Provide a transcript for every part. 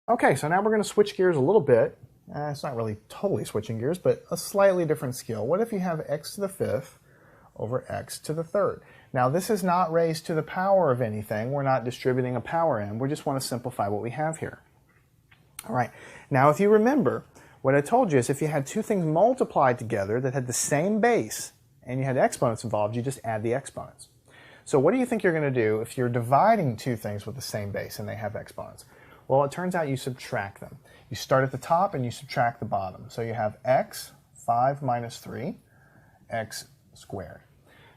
Okay, so now we're going to switch gears a little bit. It's not really totally switching gears, but a slightly different skill. What if you have x to the fifth over x to the third? Now, this is not raised to the power of anything. We're not distributing a power in. We just want to simplify what we have here. All right, now if you remember, what I told you is if you had two things multiplied together that had the same base and you had exponents involved, you just add the exponents. So what do you think you're going to do if you're dividing two things with the same base and they have exponents? Well, it turns out you subtract them. You start at the top and you subtract the bottom. So you have x, 5 minus 3, x squared.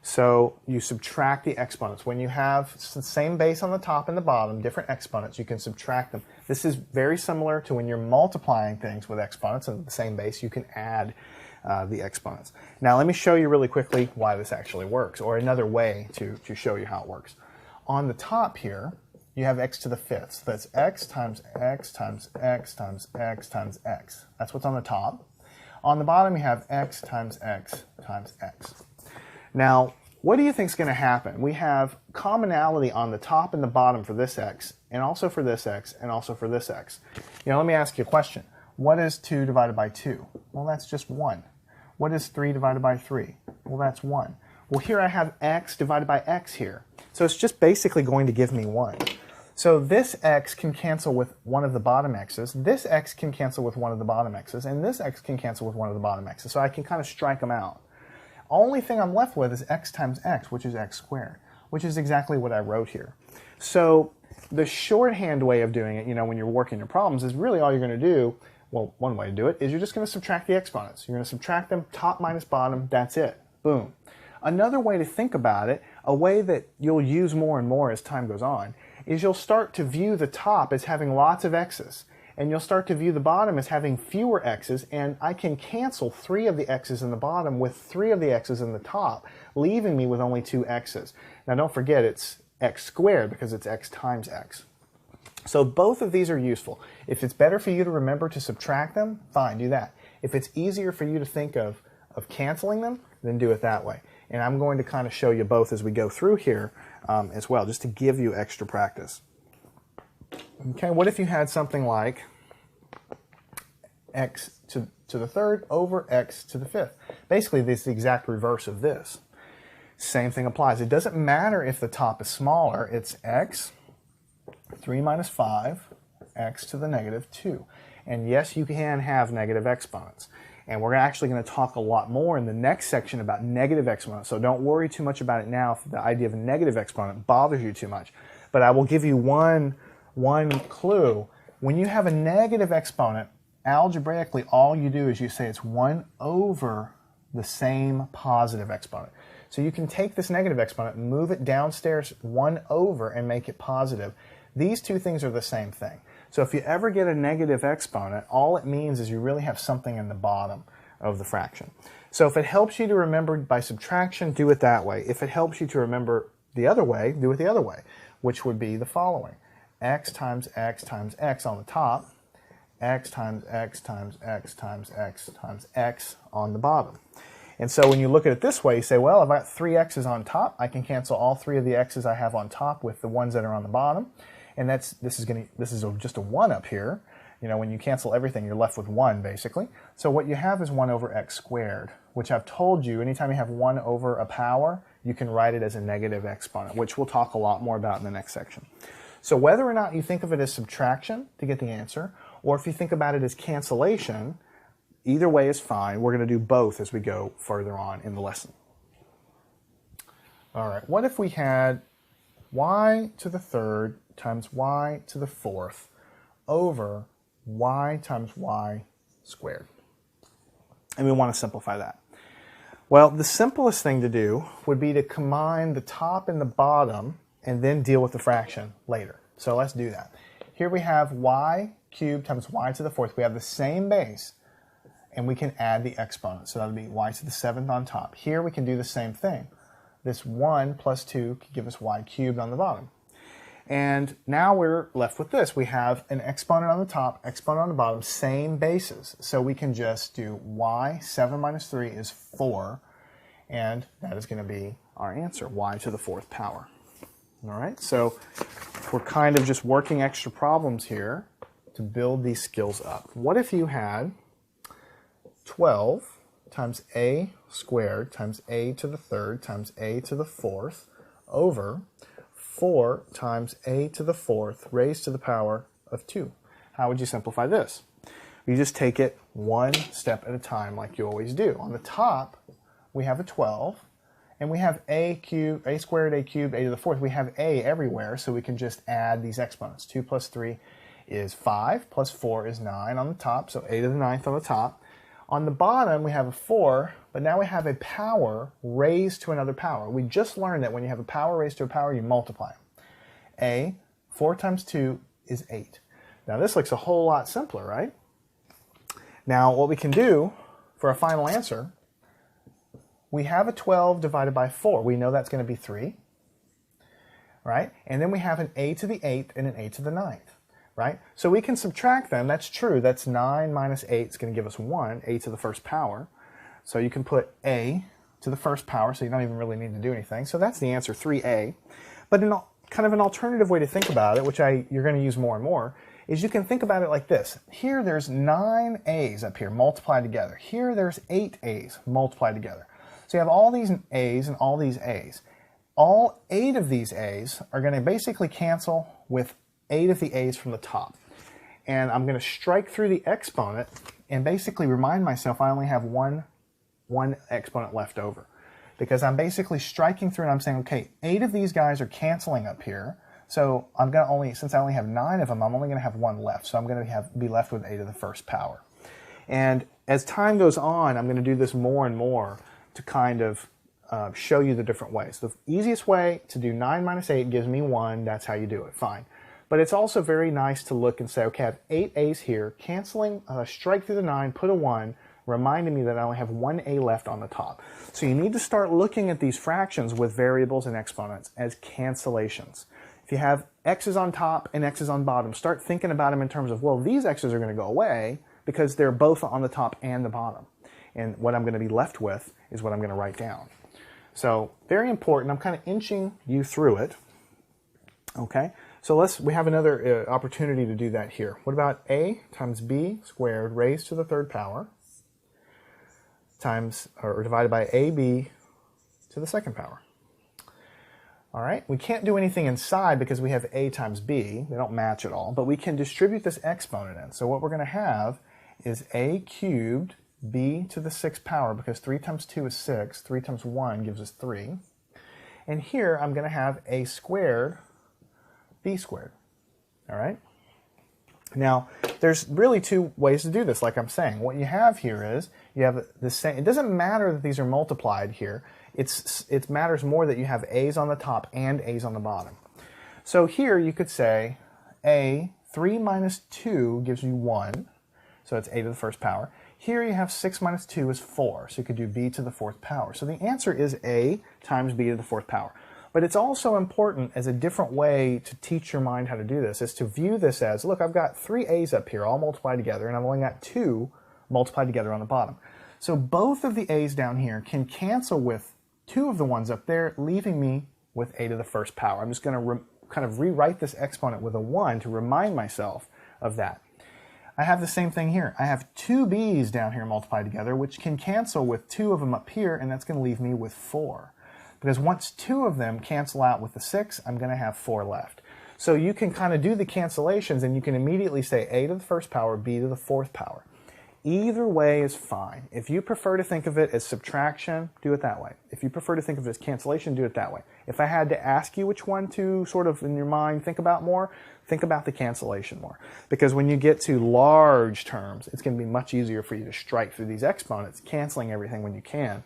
So you subtract the exponents. When you have the same base on the top and the bottom, different exponents, you can subtract them. This is very similar to when you're multiplying things with exponents of the same base, you can add the exponents. Now let me show you really quickly why this actually works, or another way to show you how it works. On the top here, you have x to the fifth. So that's x times x times x times x times x. That's what's on the top. On the bottom, you have x times x times x. Now, what do you think is going to happen? We have commonality on the top and the bottom for this x, and also for this x, and also for this x. Let me ask you a question. What is 2 divided by 2? Well, that's just 1. What is 3 divided by 3? Well, that's 1. Well, here I have x divided by x here. So it's just basically going to give me 1. So this x can cancel with one of the bottom x's, this x can cancel with one of the bottom x's, and this x can cancel with one of the bottom x's. So I can kind of strike them out. Only thing I'm left with is x times x, which is x squared, which is exactly what I wrote here. So the shorthand way of doing it, when you're working your problems, is really all you're going to do, well, one way to do it is you're just going to subtract the exponents. You're going to subtract them, top minus bottom, that's it. Boom. Another way to think about it, a way that you'll use more and more as time goes on, is you'll start to view the top as having lots of x's, and you'll start to view the bottom as having fewer x's, and I can cancel 3 of the x's in the bottom with 3 of the x's in the top, leaving me with only 2 x's. Now don't forget it's x squared because it's x times x. So both of these are useful. If it's better for you to remember to subtract them, fine, do that. If it's easier for you to think of canceling them, then do it that way. And I'm going to kind of show you both as we go through here as well, just to give you extra practice. Okay, what if you had something like x to the third over x to the fifth? Basically, this is the exact reverse of this. Same thing applies. It doesn't matter if the top is smaller. It's x, 3 minus 5, x to the negative 2. And yes, you can have negative exponents. And we're actually going to talk a lot more in the next section about negative exponents. So don't worry too much about it now if the idea of a negative exponent bothers you too much. But I will give you one clue. When you have a negative exponent, algebraically, all you do is you say it's 1 over the same positive exponent. So you can take this negative exponent, move it downstairs 1 over, and make it positive. These two things are the same thing. So if you ever get a negative exponent, all it means is you really have something in the bottom of the fraction. So if it helps you to remember by subtraction, do it that way. If it helps you to remember the other way, do it the other way, which would be the following. X times x times x on the top, x times x times x times x times x on the bottom. And so when you look at it this way, you say, well, I've got 3 x's on top. I can cancel all 3 of the x's I have on top with the ones that are on the bottom. And this is just a 1 up here. When you cancel everything, you're left with 1, basically. So what you have is 1 over x squared, which I've told you, anytime you have 1 over a power, you can write it as a negative exponent, which we'll talk a lot more about in the next section. So whether or not you think of it as subtraction to get the answer, or if you think about it as cancellation, either way is fine. We're going to do both as we go further on in the lesson. All right, what if we had y to the third times y to the fourth over y times y squared? And we want to simplify that. Well, the simplest thing to do would be to combine the top and the bottom and then deal with the fraction later. So let's do that. Here we have y cubed times y to the fourth. We have the same base, and we can add the exponent. So that would be y to the seventh on top. Here we can do the same thing. This 1 plus 2 could give us y cubed on the bottom. And now we're left with this. We have an exponent on the top, exponent on the bottom, same bases. So we can just do y, 7 minus 3 is 4, and that is going to be our answer, y to the fourth power. All right, so we're kind of just working extra problems here. to build these skills up. What if you had 12 times a squared times a to the third times a to the fourth over 4 times a to the fourth raised to the power of 2? How would you simplify this? You just take it one step at a time like you always do. On the top, we have a 12, and we have a cubed, a squared, a cubed, a to the fourth. We have a everywhere, so we can just add these exponents. 2 plus 3 is 5, plus 4 is 9 on the top, so a to the ninth on the top. On the bottom, we have a 4, but now we have a power raised to another power. We just learned that when you have a power raised to a power, you multiply them. 4 times 2 is 8. Now this looks a whole lot simpler, right? Now what we can do for a final answer, we have a 12 divided by 4. We know that's going to be 3, right? And then we have an a to the 8th and an a to the 9th, right? So we can subtract them. That's true. That's 9 minus 8 is going to give us 1, a to the first power. So you can put a to the first power, so you don't even really need to do anything. So that's the answer, 3a. But in kind of an alternative way to think about it, which you're going to use more and more, is you can think about it like this. Here there's 9 a's up here multiplied together. Here there's 8 a's multiplied together. So you have all these a's and all these a's. All 8 of these a's are going to basically cancel with 8 of the a's from the top. And I'm going to strike through the exponent and basically remind myself I only have one exponent left over. Because I'm basically striking through and I'm saying, okay, 8 of these guys are canceling up here. So I'm going to since I only have 9 of them, I'm only going to have 1 left. So I'm going to be left with a to the first power. And as time goes on, I'm going to do this more and more to kind of show you the different ways. The easiest way to do 9 minus 8 gives me 1. That's how you do it. Fine. But it's also very nice to look and say, okay, I have 8 a's here, canceling, strike through the 9, put a 1, reminding me that I only have 1 a left on the top. So you need to start looking at these fractions with variables and exponents as cancellations. If you have x's on top and x's on bottom, start thinking about them in terms of, well, these x's are going to go away because they're both on the top and the bottom. And what I'm going to be left with is what I'm going to write down. So very important. I'm kind of inching you through it. Okay, so we have another opportunity to do that here. What about a times b squared raised to the third power times, or divided by ab to the second power? All right, we can't do anything inside because we have a times b. They don't match at all, but we can distribute this exponent in. So what we're going to have is a cubed b to the sixth power, because 3 times 2 is 6, 3 times 1 gives us 3. And here I'm going to have a squared b squared. All right? Now, there's really 2 ways to do this, like I'm saying. What you have here is, you have the same, it doesn't matter that these are multiplied here. It matters more that you have a's on the top and a's on the bottom. So here you could say 3 minus 2 gives you 1, so it's a to the first power. Here you have 6 minus 2 is 4, so you could do b to the fourth power. So the answer is a times b to the fourth power. But it's also important as a different way to teach your mind how to do this, is to view this as, look, I've got 3 a's up here all multiplied together, and I've only got 2 multiplied together on the bottom. So both of the a's down here can cancel with 2 of the ones up there, leaving me with a to the first power. I'm just going to kind of rewrite this exponent with a 1 to remind myself of that. I have the same thing here. I have 2 b's down here multiplied together, which can cancel with 2 of them up here, and that's going to leave me with 4. Because once 2 of them cancel out with the 6, I'm going to have 4 left. So you can kind of do the cancellations, and you can immediately say a to the first power, b to the fourth power. Either way is fine. If you prefer to think of it as subtraction, do it that way. If you prefer to think of it as cancellation, do it that way. If I had to ask you which one to sort of in your mind think about more, think about the cancellation more. Because when you get to large terms, it's going to be much easier for you to strike through these exponents, canceling everything when you can,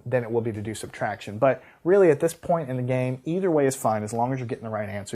than it will be to do subtraction. But really at this point in the game, either way is fine as long as you're getting the right answer.